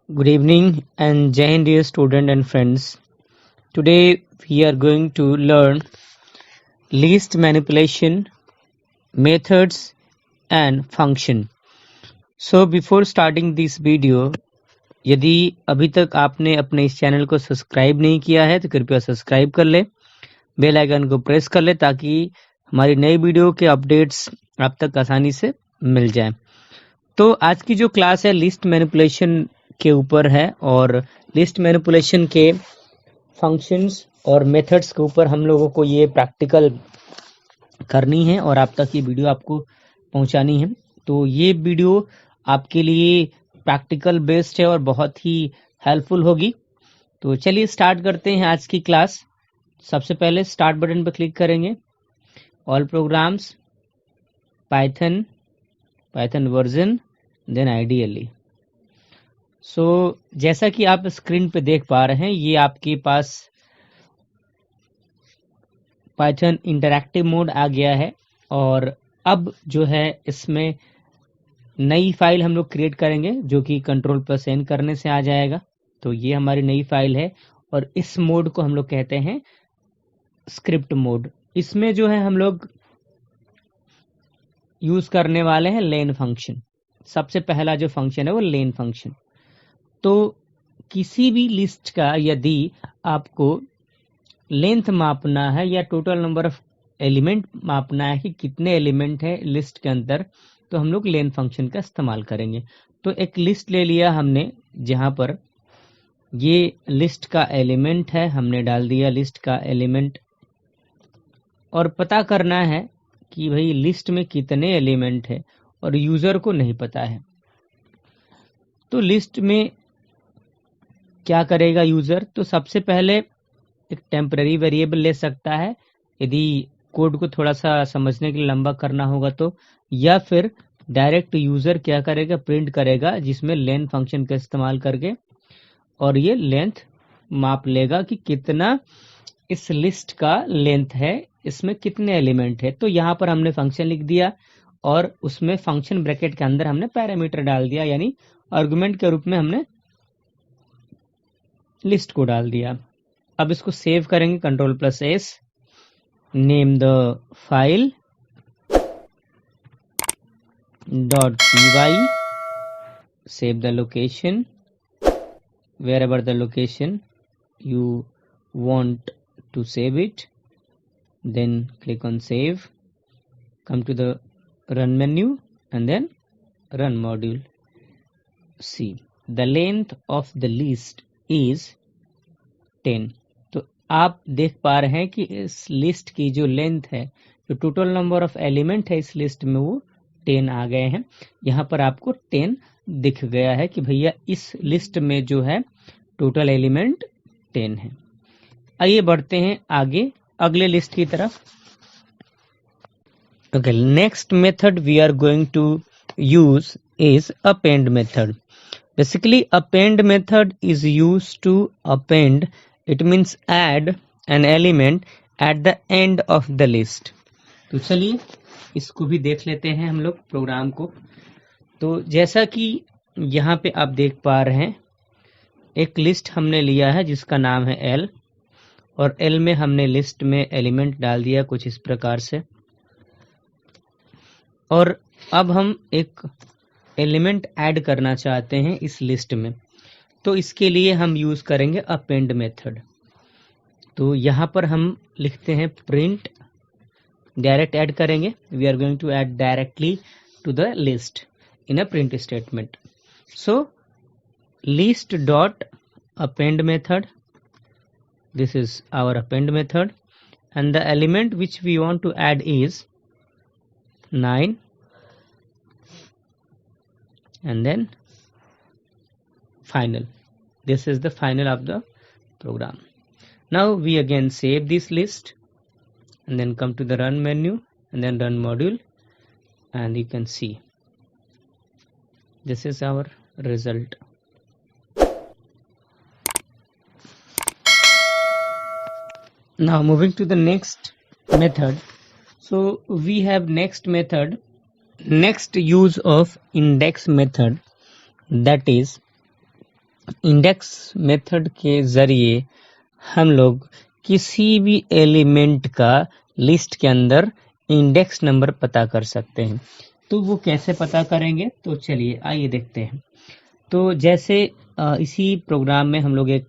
Good evening and Jai Hind, dear student and friends. Today we are going to learn list manipulation, methods and function. So before starting this video, यदि अभी तक आपने अपने इस channel को subscribe नहीं किया है तो कृपया सब्सक्राइब कर ले, बेल आइकन को प्रेस कर ले ताकि हमारी नई वीडियो के अपडेट्स आप तक आसानी से मिल जाएं। तो आज की जो क्लास है लिस्ट मैनिपुलेशन के ऊपर है और लिस्ट मैनिपुलेशन के फंक्शंस और मेथड्स के ऊपर हम लोगों को ये प्रैक्टिकल करनी है और आप तक ये वीडियो आपको पहुंचानी है। तो ये वीडियो आपके लिए प्रैक्टिकल बेस्ड है और बहुत ही हेल्पफुल होगी। तो चलिए स्टार्ट करते हैं आज की क्लास। सबसे पहले स्टार्ट बटन पर क्लिक करेंगे, all programs, Python version, then ideally. So जैसा कि आप स्क्रीन पे देख पा रहे हैं, ये आपके पास पाइथन इंटरैक्टिव मोड आ गया है और अब जो है इसमें नई फाइल हम लोग क्रिएट करेंगे जो कि Ctrl+N करने से आ जाएगा। तो ये हमारी नई फाइल है और इस मोड को हम लोग कहते हैं स्क्रिप्ट मोड। इसमें जो है हम लोग यूज करने वाले हैं लेन फंक्शन। सबसे पहला जो फंक्शन है वो लेन फंक्शन। तो किसी भी लिस्ट का यदि आपको लेंथ मापना है या टोटल नंबर ऑफ एलिमेंट मापना है कि कितने एलिमेंट है लिस्ट के अंदर, तो हम लोग लेन फंक्शन का इस्तेमाल करेंगे। तो एक लिस्ट ले लिया हमने जहां पर ये लिस्ट का एलिमेंट है, हमने डाल दिया लिस्ट का एलिमेंट और पता करना है कि भाई लिस्ट में कितने एलिमेंट है और यूजर को नहीं पता है। तो लिस्ट में क्या करेगा यूजर? तो सबसे पहले एक टेम्पररी वेरिएबल ले सकता है यदि कोड को थोड़ा सा समझने के लिए लंबा करना होगा तो, या फिर डायरेक्ट यूजर क्या करेगा, प्रिंट करेगा जिसमें लेन फंक्शन का इस्तेमाल करके और ये लेंथ माप लेगा कि कितना इस लिस्ट का लेंथ है, इसमें कितने एलिमेंट है। तो यहाँ पर हमने फंक्शन लिख दिया और उसमें फंक्शन ब्रैकेट के अंदर हमने पैरामीटर डाल दिया, यानी आर्गुमेंट के रूप में हमने लिस्ट को डाल दिया। अब इसको सेव करेंगे Ctrl+S, name the file .py, save the location wherever the location you want to save it, then click on save, come to the run menu and then run module. See, the length of the list is 10। तो आप देख पा रहे हैं कि इस list की जो लेंथ है, जो टोटल नंबर ऑफ एलिमेंट है इस लिस्ट में, वो 10 आ गए हैं। यहाँ पर आपको 10 दिख गया है कि भैया इस लिस्ट में जो है टोटल एलिमेंट 10 है। आइए बढ़ते हैं आगे अगले लिस्ट की तरफ। Okay, next method we are going to use is append method. Basically append method is used to append, it means add an element at the end of the list। तो चलिए इसको भी देख लेते हैं हम लोग प्रोग्राम को। तो जैसा कि यहाँ पे आप देख पा रहे हैं, एक लिस्ट हमने लिया है जिसका नाम है L और L में हमने लिस्ट में एलिमेंट डाल दिया कुछ इस प्रकार से। और अब हम एक एलिमेंट ऐड करना चाहते हैं इस लिस्ट में, तो इसके लिए हम यूज करेंगे अपेंड मेथड। तो यहाँ पर हम लिखते हैं प्रिंट, डायरेक्ट ऐड करेंगे, we are going to add directly to the list in a print statement. So list dot append method, this is our append method and the element which we want to add is 9 and then final. This is the final of the program. Now we again save this list and then come to the run menu and then run module, and you can see this is our result. Now moving to the next method. So we have next method, next use of index method, that is index method के जरिए हम लोग किसी भी element का list के अंदर index number पता कर सकते हैं। तो वो कैसे पता करेंगे, तो चलिए आइए देखते हैं। तो जैसे इसी प्रोग्राम में हम लोग एक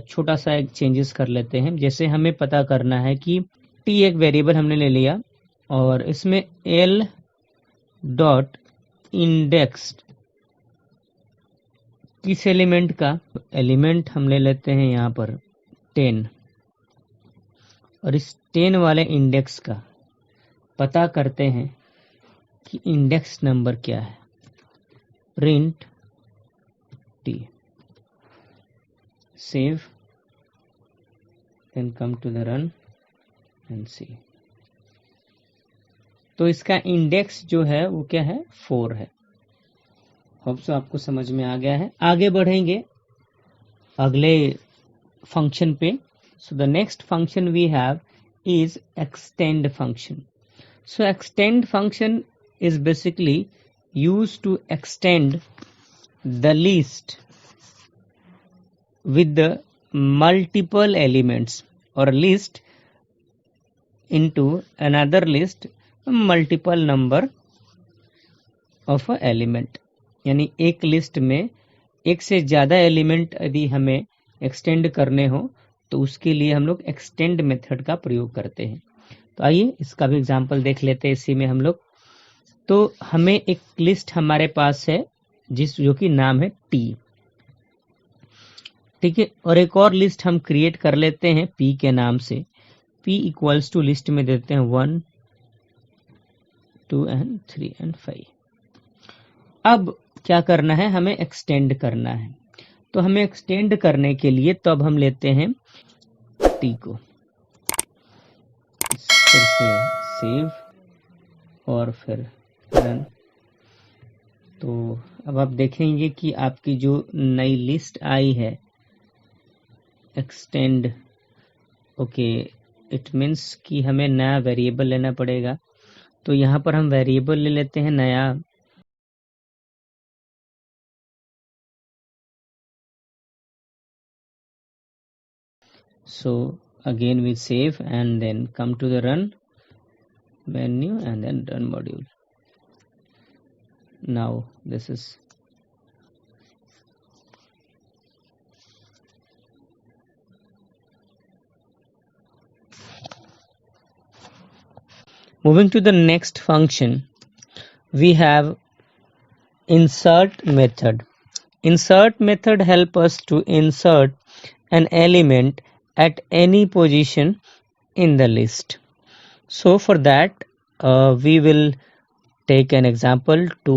छोटा सा एक चेंजेस कर लेते हैं। जैसे हमें पता करना है कि टी एक वेरिएबल हमने ले लिया और इसमें एल डॉट इंडेक्स किस एलिमेंट का, एलिमेंट हम ले लेते हैं यहाँ पर 10 और इस 10 वाले इंडेक्स का पता करते हैं कि इंडेक्स नंबर क्या है। Print T, save, then come to the run and see. तो इसका इंडेक्स जो है वो क्या है, 4 है। होप सो आपको समझ में आ गया है। आगे बढ़ेंगे अगले फंक्शन पे। So the next function we have is extend function. So extend function is basically used to extend the list with the multiple elements or list into another list multiple number of a element। यानी एक list में एक से ज़्यादा element यदि हमें extend करने हो तो उसके लिए हम लोग एक्सटेंड मेथड का प्रयोग करते हैं। तो आइए इसका भी एग्जांपल देख लेते हैं इसी में हम लोग। तो हमें एक लिस्ट हमारे पास है जो कि नाम है टी, ठीक है। और एक और लिस्ट हम क्रिएट कर लेते हैं पी के नाम से। पी इक्वल्स टू लिस्ट में देते हैं 1 2 एंड 3 एंड 5। अब क्या करना है, हमें एक्सटेंड करना है। तो हमें एक्सटेंड करने के लिए तो अब हम लेते हैं टी को, फिर से सेव और फिर रन। तो अब आप देखेंगे कि आपकी जो नई लिस्ट आई है एक्सटेंड, ओके, इट मीन्स कि हमें नया वेरिएबल लेना पड़ेगा। तो यहाँ पर हम वेरिएबल ले लेते हैं नया, so again we save and then come to the run menu and then run module. Now this is moving to the next function. We have insert method. Insert method help us to insert an element at any position in the list. So for that we will take an example to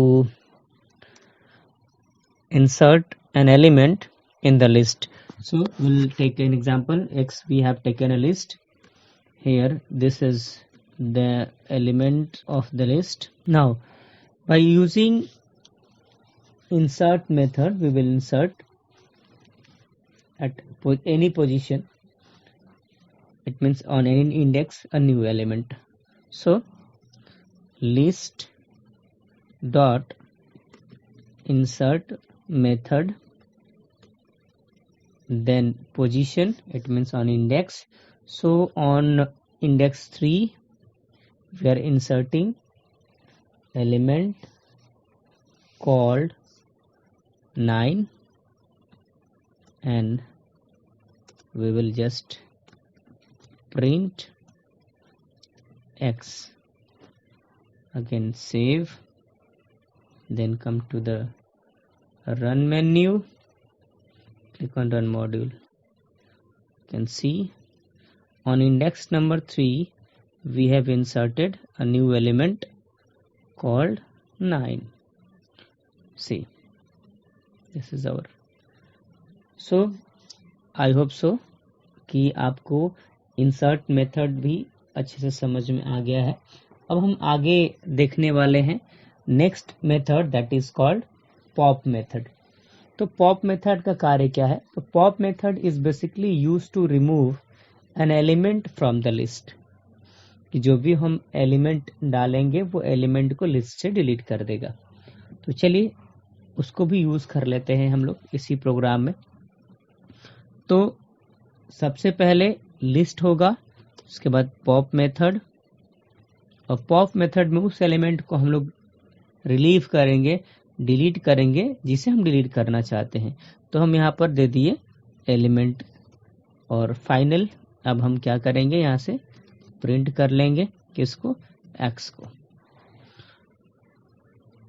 insert an element in the list. So we'll take an example X. We have taken a list here. This is the element of the list. Now by using insert method we will insert at any position, it means on any index, a new element. So list dot insert method, then position, it means on index. So on index 3 we are inserting element called 9 and we will just print X. Again save, then come to the run menu, click on run module. You can see on index number 3 we have inserted a new element called 9. See, this is our, so I hope so कि आपको insert method भी अच्छे से समझ में आ गया है। अब हम आगे देखने वाले हैं next method, that is called pop method. तो पॉप मेथड का कार्य क्या है? तो pop method is basically use to remove an element from the list, कि जो भी हम एलिमेंट डालेंगे वो एलिमेंट को लिस्ट से डिलीट कर देगा। तो चलिए उसको भी यूज़ कर लेते हैं हम लोग इसी प्रोग्राम में। तो सबसे पहले लिस्ट होगा, उसके बाद पॉप मेथड, और पॉप मेथड में उस एलिमेंट को हम लोग रिलीव करेंगे, डिलीट करेंगे जिसे हम डिलीट करना चाहते हैं। तो हम यहाँ पर दे दिए एलिमेंट, और फाइनल अब हम क्या करेंगे, यहाँ से प्रिंट कर लेंगे किसको, एक्स को।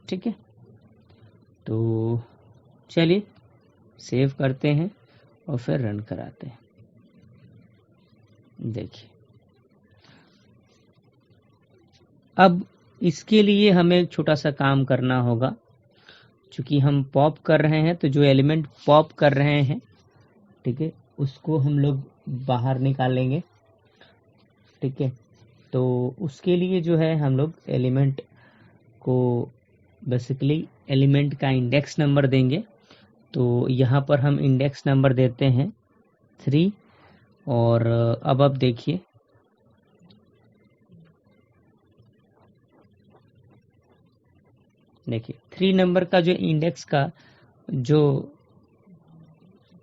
ठीक है, तो चलिए सेव करते हैं और फिर रन कराते हैं। देखिए अब इसके लिए हमें एक छोटा सा काम करना होगा। चूंकि हम पॉप कर रहे हैं, तो जो एलिमेंट पॉप कर रहे हैं, ठीक है, उसको हम लोग बाहर निकालेंगे। ठीक है, तो उसके लिए जो है हम लोग एलिमेंट को बेसिकली एलिमेंट का इंडेक्स नंबर देंगे। तो यहाँ पर हम इंडेक्स नंबर देते हैं 3, और अब आप देखिए देखिए 3 नंबर का जो इंडेक्स का जो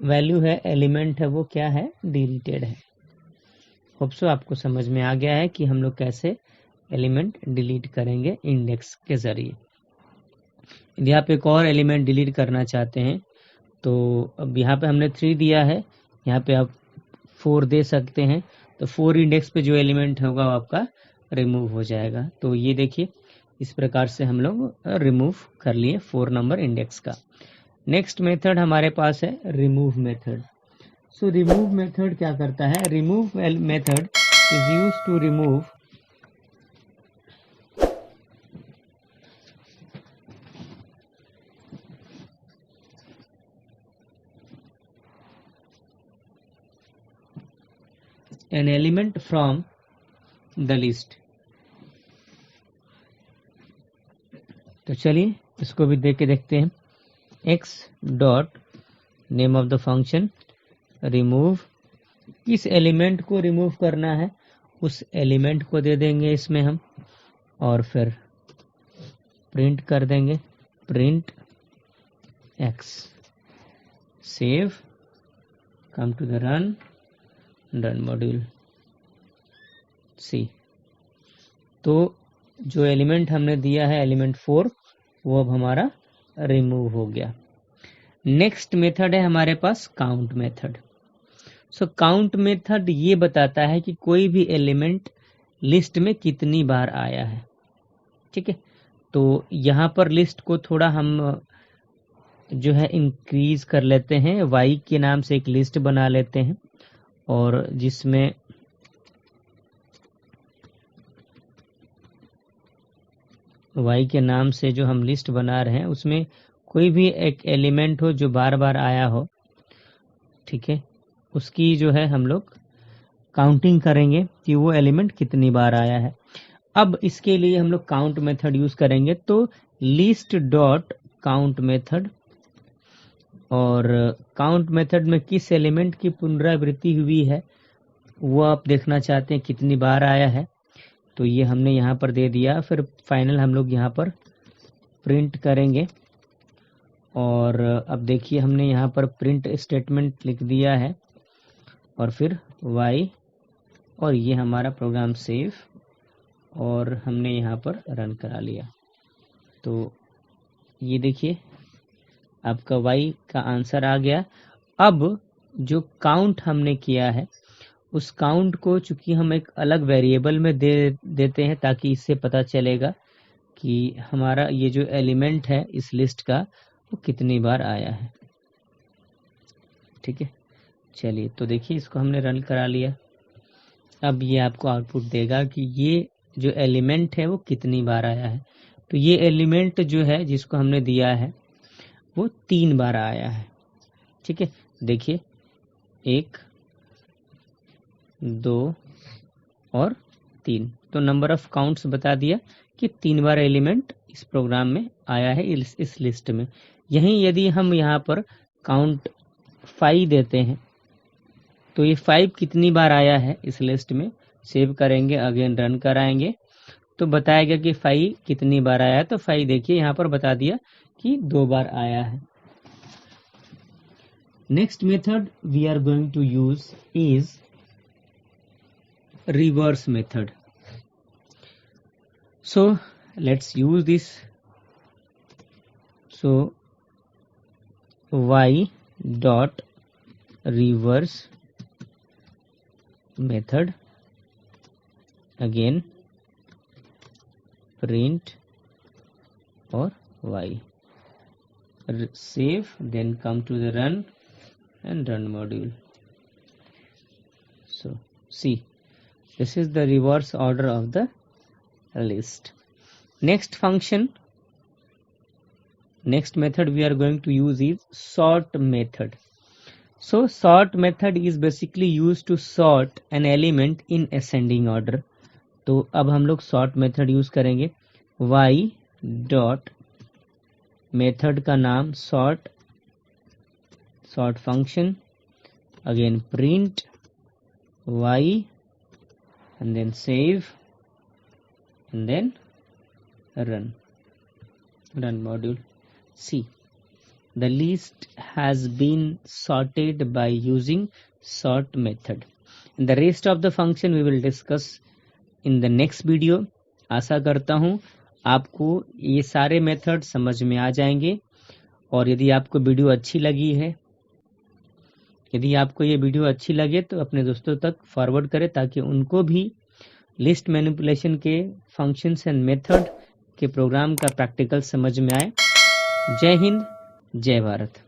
वैल्यू है, एलिमेंट है, वो क्या है, डिलीटेड है। होप सो आपको समझ में आ गया है कि हम लोग कैसे एलिमेंट डिलीट करेंगे इंडेक्स के जरिए। यदि आप एक और एलिमेंट डिलीट करना चाहते हैं, तो अब यहाँ पे हमने 3 दिया है, यहाँ पे आप 4 दे सकते हैं। तो 4 इंडेक्स पे जो एलिमेंट होगा वो आपका रिमूव हो जाएगा। तो ये देखिए इस प्रकार से हम लोग रिमूव कर लिए 4 नंबर इंडेक्स का। नेक्स्ट मेथड हमारे पास है रिमूव मेथड। सो रिमूव मेथड क्या करता है, remove method is used to remove an element from the list। तो चलिए इसको भी देख के देखते हैं। x dot name of the function remove, किस एलिमेंट को रिमूव करना है उस एलिमेंट को दे देंगे इसमें हम, और फिर प्रिंट कर देंगे print x। Save, come to the run module see. तो जो एलिमेंट हमने दिया है एलिमेंट 4, वो अब हमारा रिमूव हो गया। नेक्स्ट मेथड है हमारे पास count method. So count method ये बताता है कि कोई भी एलिमेंट लिस्ट में कितनी बार आया है। ठीक है, तो यहाँ पर लिस्ट को थोड़ा हम जो है इंक्रीज कर लेते हैं, y के नाम से एक लिस्ट बना लेते हैं, और जिसमें y के नाम से जो हम लिस्ट बना रहे हैं उसमें कोई भी एक एलिमेंट हो जो बार बार आया हो, ठीक है, उसकी जो है हम लोग काउंटिंग करेंगे कि वो एलिमेंट कितनी बार आया है। अब इसके लिए हम लोग काउंट मेथड यूज करेंगे। तो लिस्ट डॉट काउंट मेथड, और काउंट मेथड में किस एलिमेंट की पुनरावृत्ति हुई है वो आप देखना चाहते हैं, कितनी बार आया है, तो ये हमने यहाँ पर दे दिया। फिर फाइनल हम लोग यहाँ पर प्रिंट करेंगे, और अब देखिए हमने यहाँ पर प्रिंट स्टेटमेंट लिख दिया है, और फिर y, और ये हमारा प्रोग्राम सेव, और हमने यहाँ पर रन करा लिया। तो ये देखिए आपका y का आंसर आ गया। अब जो काउंट हमने किया है उस काउंट को चूंकि हम एक अलग वेरिएबल में देते हैं, ताकि इससे पता चलेगा कि हमारा ये जो एलिमेंट है इस लिस्ट का वो कितनी बार आया है। ठीक है, चलिए तो देखिए इसको हमने रन करा लिया। अब ये आपको आउटपुट देगा कि ये जो एलिमेंट है वो कितनी बार आया है। तो ये एलिमेंट जो है जिसको हमने दिया है वो 3 बार आया है। ठीक है, देखिए 1, 2 और 3, तो नंबर ऑफ काउंट्स बता दिया कि 3 बार एलिमेंट इस प्रोग्राम में आया है इस लिस्ट में। यहीं यदि हम यहाँ पर काउंट 5 देते हैं तो ये 5 कितनी बार आया है इस लिस्ट में, सेव करेंगे, अगेन रन कराएंगे, तो बताया गया कि फाई कितनी बार आया है, तो फाई देखिए यहाँ पर बता दिया कि 2 बार आया है। Next method we are going to use is reverse method. So let's use this. So y dot reverse method, again print or y, save, then come to the run and run module. So see, this is the reverse order of the list. Next method we are going to use is sort method. So sort method is basically used to sort an element in ascending order. तो अब हम लोग sort method use करेंगे। y dot method का नाम sort function, again print y and then save and then run module. See, the list has been sorted by using sort method, and the rest of the function we will discuss in the next video. आशा करता हूँ आपको ये सारे method समझ में आ जाएंगे, और यदि आपको वीडियो अच्छी लगी है, यदि आपको ये वीडियो अच्छी लगे तो अपने दोस्तों तक फॉरवर्ड करें ताकि उनको भी लिस्ट मैनिपुलेशन के फंक्शंस एंड मेथड के प्रोग्राम का प्रैक्टिकल समझ में आए। जय हिंद, जय भारत।